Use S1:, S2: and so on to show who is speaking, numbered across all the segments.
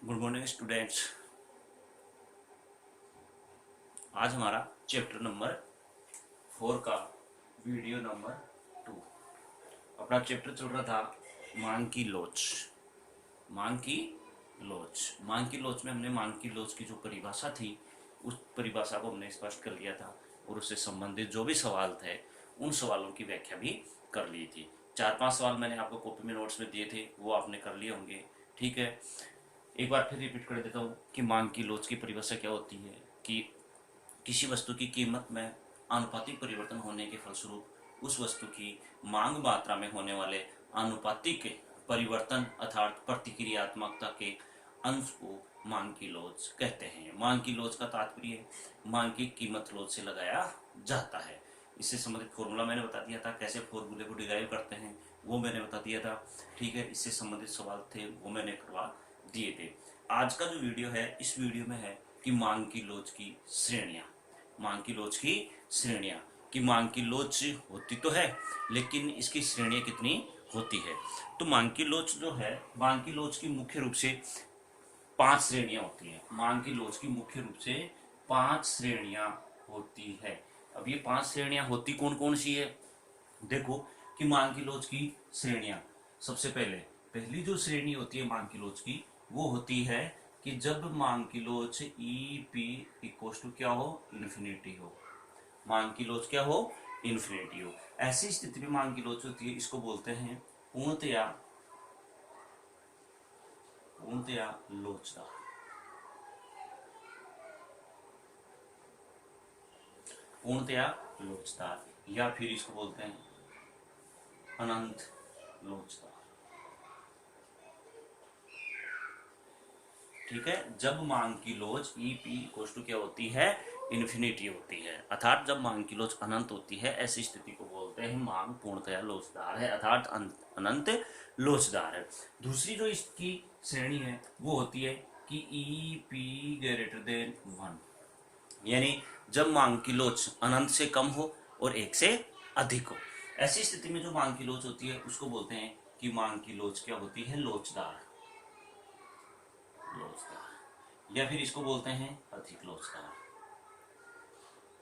S1: Good morning students. आज हमारा chapter number 4 का वीडियो नंबर 2। अपना चैप्टर चल रहा था मांग की लोच। मांग की मांग की लोच में हमने मांग की लोच की जो परिभाषा थी उस परिभाषा को हमने स्पष्ट कर लिया था और उससे संबंधित जो भी सवाल थे उन सवालों की व्याख्या भी कर ली थी। 4-5 सवाल मैंने आपको कॉपी में नोट्स में दिए थे, वो आपने कर लिए होंगे। ठीक है, एक बार फिर रिपीट कर देता हूँ कि मांग की लोच की परिभाषा क्या होती है कि किसी वस्तु की कीमत में आनुपातिक परिवर्तन होने के फलस्वरूप उस वस्तु की मांग मात्रा में होने वाले आनुपातिक परिवर्तन अर्थात प्रतिक्रियात्मकता के अंश को मांग की लोच कहते हैं। मांग की लोच का तात्पर्य मांग की कीमत लोच से लगाया जाता है। इससे संबंधित फॉर्मूला मैंने बता दिया था, कैसे फॉर्मूले को डिराइव करते हैं वो मैंने बता दिया था। ठीक है, इससे संबंधित सवाल थे वो मैंने करवा दिए थे। आज का जो वीडियो है इस वीडियो में है कि मांग की लोच की श्रेणियां। मांग की लोच की श्रेणियां कि मांग की लोच होती तो है लेकिन इसकी श्रेणियां कितनी होती है। तो मांग की लोच जो है, मांग की लोच की मुख्य रूप से 5 श्रेणियां होती है। मांग की लोच की मुख्य रूप से 5 श्रेणियां होती है। अब ये 5 श्रेणियां होती कौन कौन सी है, देखो कि मांग की लोच की श्रेणियां। सबसे पहले पहली जो श्रेणी होती है मांग की लोच की वो होती है कि जब मांग की लोच ई पी इक्वल टू क्या हो, इन्फिनिटी हो। मांग की लोच क्या हो, इन्फिनिटी हो। ऐसी स्थिति में मांग की लोच होती है, इसको बोलते हैं पूर्णतया पूर्णतया लोचदार। पूर्णतया लोचदार या फिर इसको बोलते हैं अनंत लोचदार। ठीक है, जब मांग की लोच ई पी इक्वल टू क्या होती है, इन्फिनिटी होती है अर्थात जब मांग की लोच अनंत होती है, ऐसी स्थिति को बोलते हैं मांग पूर्णतया लोचदार है अर्थात अनंत लोचदार है। दूसरी जो इसकी श्रेणी है वो होती है कि ई पी ग्रेटर देन 1, यानी जब मांग की लोच अनंत से कम हो और 1 से अधिक हो। ऐसी स्थिति में जो मांग की लोच होती है उसको बोलते हैं कि मांग की लोच क्या होती है, लोचदार। लोचदार या फिर इसको बोलते हैं अधिक लोचदार।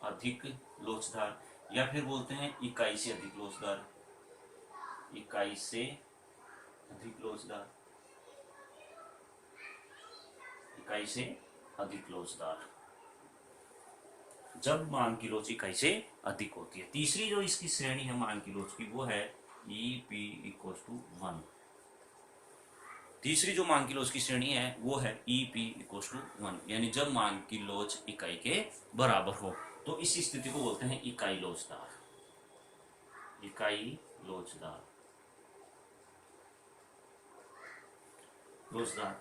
S1: अधिक लोचदार या फिर बोलते हैं इकाई से अधिक लोचदार। इकाई से अधिक लोचदार। इकाई से अधिक लोचदार जब मांग की लोच इकाई से अधिक होती है। तीसरी जो इसकी श्रेणी है मांग की लोच की वो है ई पी इक्वल टू 1। तीसरी जो मांग की लोच की श्रेणी है वो है ई पी इक्वल टू 1, यानी जब मांग की लोच इकाई के बराबर हो तो इस स्थिति को बोलते हैं इकाई लोचदार। इकाई लोचदार लोचदार।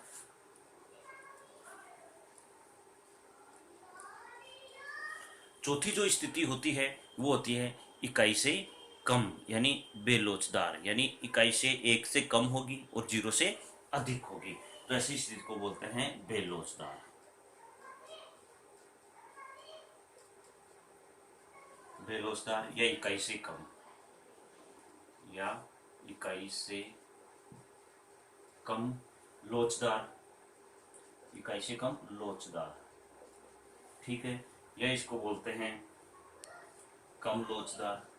S1: चौथी जो स्थिति होती है वो होती है इकाई से कम यानी बेलोचदार, यानी इकाई से 1 से कम होगी और 0 से अधिक होगी, तो ऐसी स्थिति को बोलते हैं बेलोचदार। बेलोचदार या इकाई से कम या इकाई से कम लोचदार। इकाई से कम लोचदार, ठीक है, या इसको बोलते हैं कम लोचदार।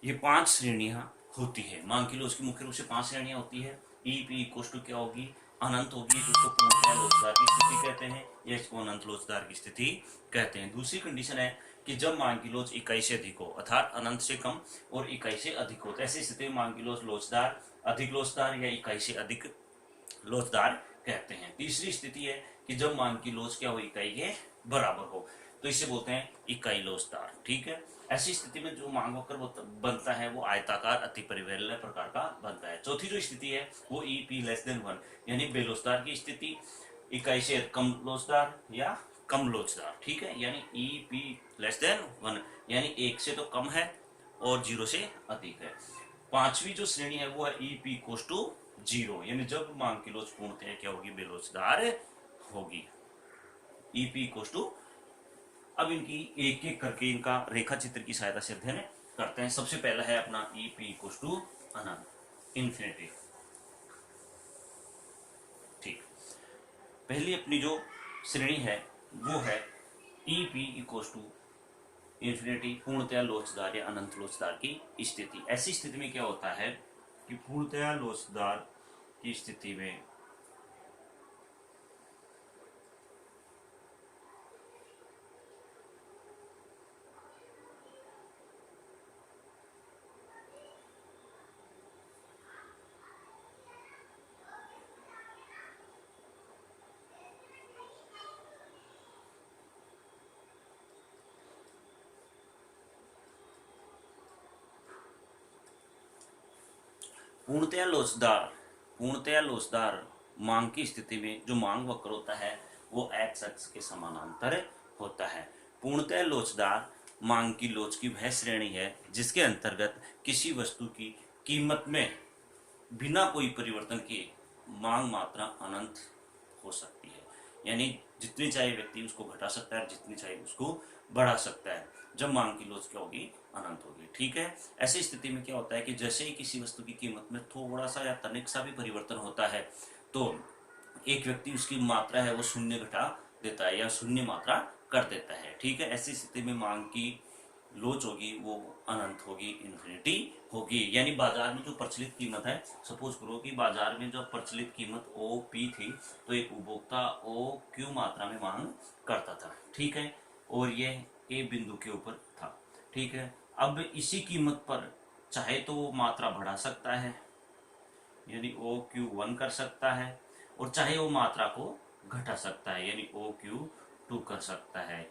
S1: ये 5 श्रेणियां होती है मांग की लोच की। मुख्य रूप से 5 श्रेणियां होती है। ई पी इक्वल टू क्या होगी, अनंत होगी, जिसको पूर्णतया लोचदार की स्थिति कहते हैं, या इसको अनंत लोचदार की स्थिति कहते हैं। दूसरी कंडीशन है कि जब मांग की लोच इकाई से अधिक हो अर्थात अनंत से कम और इकाई से अधिक हो, तो ऐसी स्थिति में मांग की लोच लोचदार, अधिक लोचदार या इकाई से अधिक लोचदार कहते हैं। तीसरी स्थिति है कि जब मांग की लोच क्या हो, इकाई के बराबर हो, तो इसे बोलते हैं इकाई लोचदार। ठीक है, ऐसी स्थिति में जो मांग वक्र बनता है वो आयताकार अति परिवैल्य प्रकार का बनता है। चौथी जो स्थिति है वो ई पी लेस देन 1 यानी बेलोचदार की स्थिति, इकाई से कम लोचदार या कम लोचदार। ठीक है, यानी ई पी लेस देन 1 यानी 1 से तो कम है और 0 से अधिक है। पांचवी जो श्रेणी है वो है ईपी इक्वल्स टू 0, यानी जब मांग की लोच पूर्णतः क्या होगी, बेलोचदार होगी। ईपी इक्वल्स टू, अब इनकी एक एक करके इनका रेखा चित्र की सहायता से अध्ययन करते हैं। सबसे पहला है अपना ईपी इक्वल्स टू अनंत, इन्फिनिटी। ठीक, पहली अपनी जो श्रेणी है वो है ईपी इक्वल्स टू इन्फिनिटी, पूर्णतया लोचदार या अनंत लोचदार की स्थिति। ऐसी स्थिति में क्या होता है कि पूर्णतया लोचदार की स्थिति में पूर्णतया लोचदार मांग की स्थिति में जो मांग वक्र होता है वो एक्स अक्ष के समानांतर होता है। पूर्णतया लोचदार मांग की लोच की वह श्रेणी है जिसके अंतर्गत किसी वस्तु की कीमत में बिना कोई परिवर्तन किए मांग मात्रा अनंत हो सकती है, यानी जितनी चाहे व्यक्ति उसको घटा सकता है, जितनी चाहे उसको बढ़ा सकता है, जब मांग की लोच क्या होगी, अनंत होगी। ठीक है, ऐसी स्थिति में क्या होता है कि जैसे ही किसी वस्तु की कीमत में थोड़ा सा या तनिक सा भी परिवर्तन होता है तो एक व्यक्ति उसकी मात्रा है वो शून्य घटा देता है या शून्य मात्रा कर देता है। ठीक है, ऐसी स्थिति में मांग की लोच होगी वो अनंत होगी, इन्फिनिटी होगी। यानी बाजार में जो प्रचलित कीमत है, सपोज करो कि बाजार में जो प्रचलित कीमत ओ पी थी, तो एक उपभोक्ता ओ क्यू मात्रा में मांग करता था। ठीक है, और ये ए बिंदु के ऊपर था। ठीक है, अब इसी कीमत पर चाहे तो वो मात्रा बढ़ा सकता है, यानी ओ क्यू वन कर सकता है, और चाहे वो मात्रा को घटा सकता है, यानी ओ क्यू टू कर सकता है।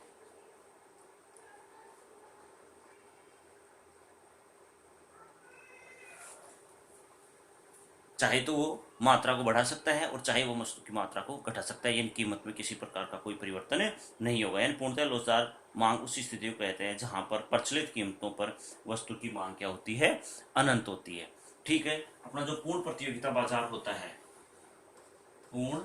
S1: चाहे तो वो मात्रा को बढ़ा सकता है और चाहे वो वस्तु की मात्रा को घटा सकता है, यानी कीमत में किसी प्रकार का कोई परिवर्तन नहीं होगा। यानी पूर्णतः लोचदार मांग उसी स्थिति को कहते हैं जहां पर प्रचलित कीमतों पर वस्तु की मांग क्या होती है, अनंत होती है। ठीक है, अपना जो पूर्ण प्रतियोगिता बाजार होता है, पूर्ण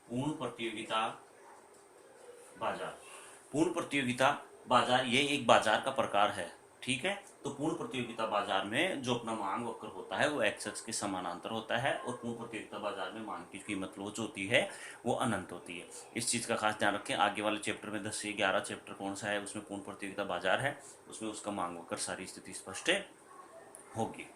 S1: पूर्ण प्रतियोगिता बाजार, पूर्ण प्रतियोगिता बाजार ये एक बाजार का प्रकार है। ठीक है, तो पूर्ण प्रतियोगिता बाजार में जो अपना मांग वक्र होता है वो एक्स एक्स के समानांतर होता है, और पूर्ण प्रतियोगिता बाजार में मांग की कीमत लोच होती है वो अनंत होती है। इस चीज़ का खास ध्यान रखें। आगे वाले चैप्टर में 10 से 11 चैप्टर कौन सा है, उसमें पूर्ण प्रतियोगिता बाजार है, उसमें उसका मांग वक्र सारी स्थिति स्पष्ट होगी।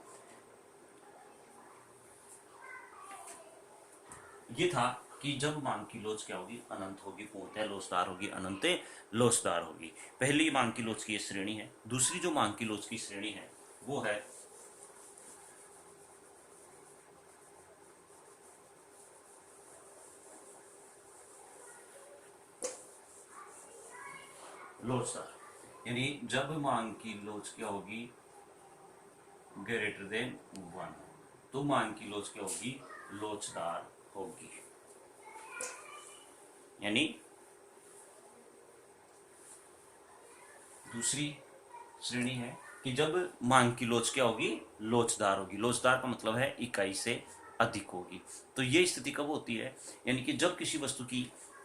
S1: ये था कि जब मांग की लोच क्या होगी, अनंत होगी, पूर्णतः लोचदार होगी, अनंत लोचदार होगी। पहली मांग की लोच की ये श्रेणी है। दूसरी जो मांग की लोच की श्रेणी है वो है लोचदार, यानी जब मांग की लोच क्या होगी, ग्रेटर देन 1, तो मांग की लोच क्या होगी, लोचदार होगी। यानी दूसरी श्रेणी है कि जब मांग की लोच क्या होगी, लोचदार होगी। लोचदार का मतलब है इकाई से अधिक होगी। तो ये स्थिति कब होती है, यानी कि जब किसी वस्तु की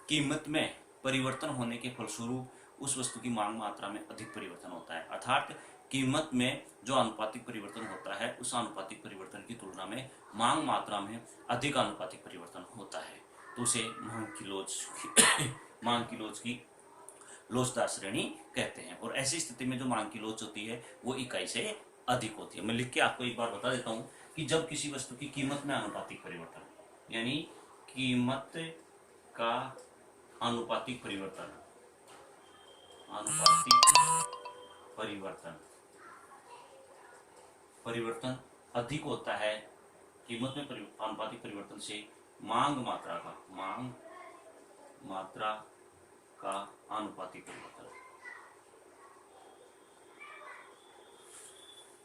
S1: कीमत में परिवर्तन होने के फलस्वरूप उस वस्तु की मांग मात्रा में अधिक परिवर्तन होता है, अर्थात कीमत में जो आनुपातिक परिवर्तन होता है उस आनुपातिक परिवर्तन की तुलना में मांग मात्रा में अधिक आनुपातिक परिवर्तन होता है, तो उसे मांग की लोच मांग की लोच की लोचदार श्रेणी कहते हैं। और ऐसी स्थिति में जो मांग की लोच होती है वो इकाई से अधिक होती है। मैं लिख के आपको एक बार बता देता हूं कि जब किसी वस्तु की कीमत में आनुपातिक परिवर्तन, यानी कीमत का आनुपातिक परिवर्तन, आनुपातिक परिवर्तन परिवर्तन अधिक होता है, कीमत में आनुपातिक परिवर्तन से मांग मात्रा का आनुपातिक परिवर्तन,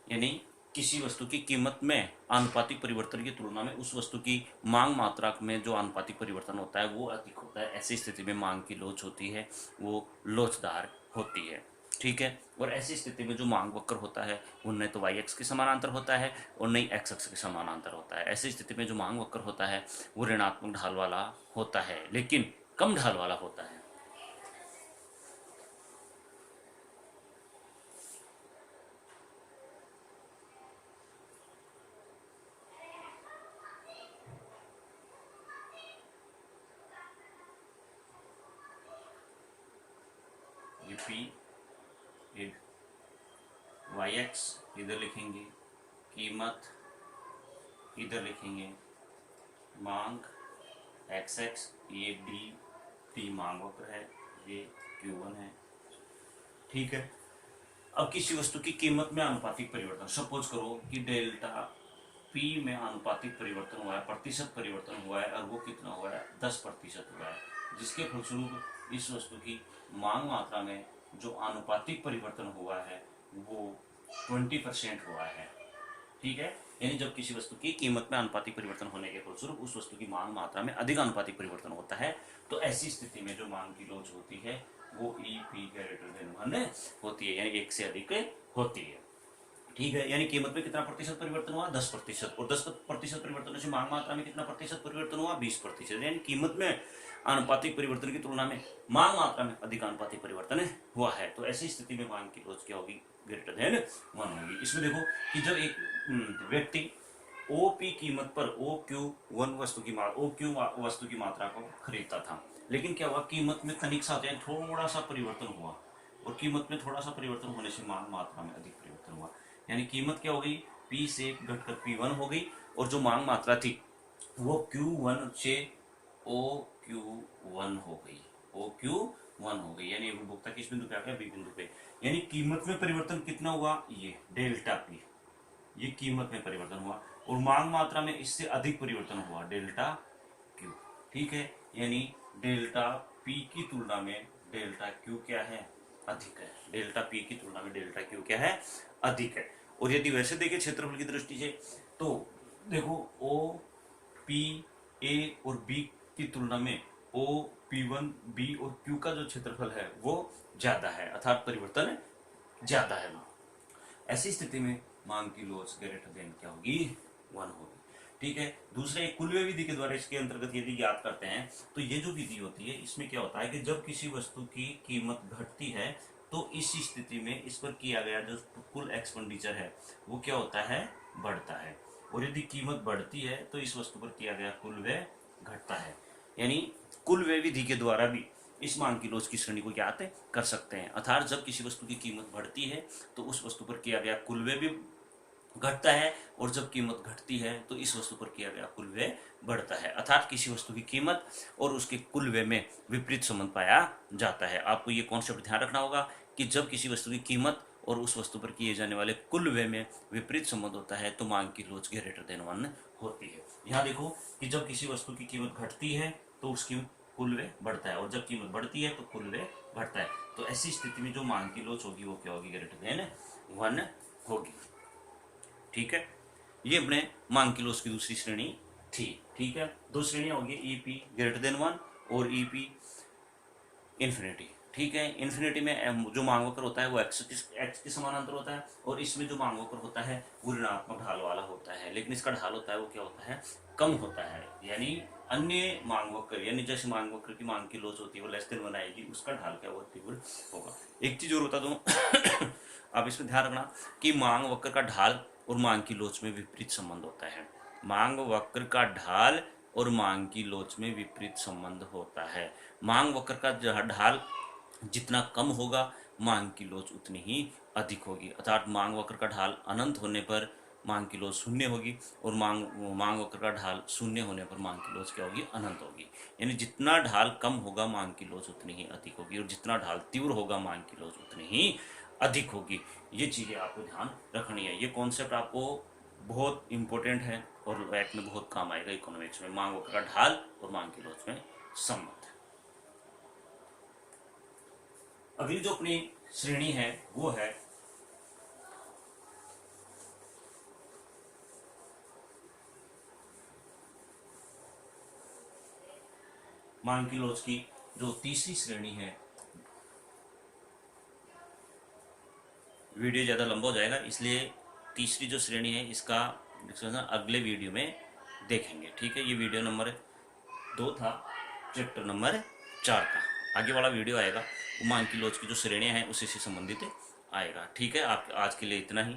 S1: यानी किसी वस्तु की कीमत में आनुपातिक परिवर्तन की तुलना में उस वस्तु की मांग मात्रा में जो आनुपातिक परिवर्तन होता है वो अधिक होता है। ऐसी स्थिति में मांग की लोच होती है वो लोचदार होती है। ठीक है। और ऐसी स्थिति में जो मांग वक्र होता है वो न तो वाई एक्स के समानांतर होता है और न ही एक्स एक्स के समानांतर होता है। ऐसी स्थिति में जो मांग वक्र होता है वो ऋणात्मक ढाल वाला होता है, लेकिन कम ढाल वाला होता है। ये पी, वाई एक्स इधर लिखेंगे, कीमत इधर लिखेंगे, मांग एक्स एक्स, ये डी टी मांग वक्र है, ये Q1 है। ठीक है। अब किसी वस्तु की कीमत में आनुपातिक परिवर्तन, सपोज करो कि डेल्टा पी में आनुपातिक परिवर्तन हुआ है, प्रतिशत परिवर्तन हुआ है, और वो कितना हुआ है 10% हुआ है, जिसके फलस्वरूप इस वस्तु की मांग मात्रा में जो आनुपातिक परिवर्तन हुआ है वो 20% हुआ है। ठीक है। यानी जब किसी वस्तु की कीमत में आनुपातिक परिवर्तन होने के फलस्वरूप उस वस्तु की मांग मात्रा में अधिक आनुपातिक परिवर्तन होता है, तो ऐसी स्थिति में जो मांग की लोच होती है वो ई पी ग्रेटर देन 1 होती है, यानी 1 से अधिक होती है। ठीक है। यानी कीमत में कितना प्रतिशत परिवर्तन हुआ 10%, और 10% परिवर्तन से मांग मात्रा में कितना प्रतिशत परिवर्तन हुआ 20%। यानी कीमत में आनुपातिक परिवर्तन की तुलना में मांग मात्रा में अधिक आनुपातिक परिवर्तन हुआ है, तो ऐसी स्थिति में मांग की लोच क्या होगी ग्रेटर देन 1 होगी। इसमें देखो कि जब एक व्यक्ति ओपी कीमत पर OQ1 वस्तु की मात्रा को खरीदता था, लेकिन क्या हुआ कीमत में तनिक सा थोड़ा सा परिवर्तन हुआ, और कीमत में थोड़ा सा परिवर्तन होने से मांग मात्रा में अधिक परिवर्तन हुआ, यानी कीमत क्या हो गई P से घटकर P1 हो गई, और जो मांग मात्रा थी वो Q1 से OQ1 हो गई, OQ1 हो गई। यानी उपभोक्ता किस बिंदु पे आ गया बी बिंदु पे। यानी कीमत में परिवर्तन कितना हुआ ये डेल्टा पी, ये कीमत में परिवर्तन हुआ, और मांग मात्रा में इससे अधिक परिवर्तन हुआ डेल्टा क्यू। ठीक है। यानी डेल्टा पी की तुलना में डेल्टा क्यू क्या है अधिक है, डेल्टा पी की तुलना में डेल्टा क्यू क्या है अधिक है। और यदि वैसे देखें क्षेत्रफल की दृष्टि से तो देखो ओ पी ए और बी की तुलना में ओ P1 बी और क्यू का जो क्षेत्रफल है वो ज्यादा है, अर्थात परिवर्तन ज्यादा है। ऐसी स्थिति में मांग की लोच ग्रेटर देन क्या होगी 1 होगी। ठीक है। दूसरे एक कुलवे विधि के द्वारा इसके अंतर्गत यदि ज्ञात करते हैं तो ये जो विधि होती है इसमें क्या होता है कि जब किसी वस्तु की कीमत घटती है तो इस स्थिति में इस पर किया गया जो कुल एक्सपेंडिचर है वो क्या होता है बढ़ता है, और यदि कीमत बढ़ती है तो इस वस्तु पर किया गया कुल व्यय घटता है। यानी कुल व्यय विधि के द्वारा भी इस मांग की लोच की श्रेणी को ज्ञात कर सकते हैं, अर्थात जब किसी वस्तु की कीमत बढ़ती है तो उस वस्तु पर किया गया कुल व्यय भी घटता है, और जब कीमत घटती है तो इस वस्तु पर किया गया कुल व्यय बढ़ता है, अर्थात किसी वस्तु की कीमत और उसके कुल व्यय में विपरीत संबंध पाया जाता है। आपको ये कॉन्सेप्ट ध्यान रखना होगा कि जब किसी वस्तु की कीमत और उस वस्तु पर किए जाने वाले कुल व्यय में विपरीत संबंध होता है तो मांग की लोच ग्रेटर देन 1 होती है। यहाँ देखो कि जब किसी वस्तु की कीमत घटती है तो उसकी कुल व्यय बढ़ता है, और जब कीमत बढ़ती है तो कुल व्यय घटता है, तो ऐसी स्थिति में जो मांग की लोच होगी वो क्या होगी ग्रेटर देन 1 होगी। ठीक है। ये अपने मांग की लोच की दूसरी श्रेणी थी। ठीक है। दो श्रेणियां होगी ईपी ग्रेटर देन 1 और ईपी इन्फिनिटी। ठीक है। इन्फिनिटी में जो मांग वक्र होता है वो एक्स के समानांतर होता है, और इसमें जो मांग वक्र होता है वो ऋणात्मक ढाल वाला होता है, लेकिन इसका ढाल होता है वो क्या होता है कम होता है। यानी अन्य मांग वक्र यानी जैसे मांग वक्र की मांग की लोच होती है वो लेस देन 1 आएगी, उसका ढाल क्या वो तीव्र होगा। एक चीज और बता दूं आप इसमें ध्यान रखना कि मांग वक्र का ढाल और मांग की लोच में विपरीत संबंध होता है। मांग वक्र का ढाल और मांग की लोच में विपरीत संबंध होता है। मांग वक्र का ढाल जितना कम होगा मांग की लोच उतनी ही अधिक होगी, अर्थात मांग वक्र का ढाल अनंत होने पर मांग की लोच शून्य होगी, और मांग वक्र का ढाल शून्य होने पर मांग की लोच क्या होगी अनंत होगी। यानी जितना ढाल कम होगा मांग की लोच उतनी ही अधिक होगी, और जितना ढाल तीव्र होगा मांग की लोच उतनी ही अधिक होगी। ये चीजें आपको ध्यान रखनी है। ये कॉन्सेप्ट आपको बहुत इंपॉर्टेंट है और लैब में बहुत काम आएगा इकोनॉमिक्स में, मांग वक्र का ढाल और मांग की लोच में संबंध। अगली जो अपनी श्रेणी है वो है मांग की लोच की जो तीसरी श्रेणी है। वीडियो ज़्यादा लंबा हो जाएगा, इसलिए तीसरी जो श्रेणी है इसका डिस्कशन अगले वीडियो में देखेंगे। ठीक है, ये वीडियो नंबर 2 था चैप्टर नंबर 4 का। आगे वाला वीडियो आएगा वो मांग की लोच की जो श्रेणियाँ हैं उसी से संबंधित आएगा। ठीक है, आप आज के लिए इतना ही।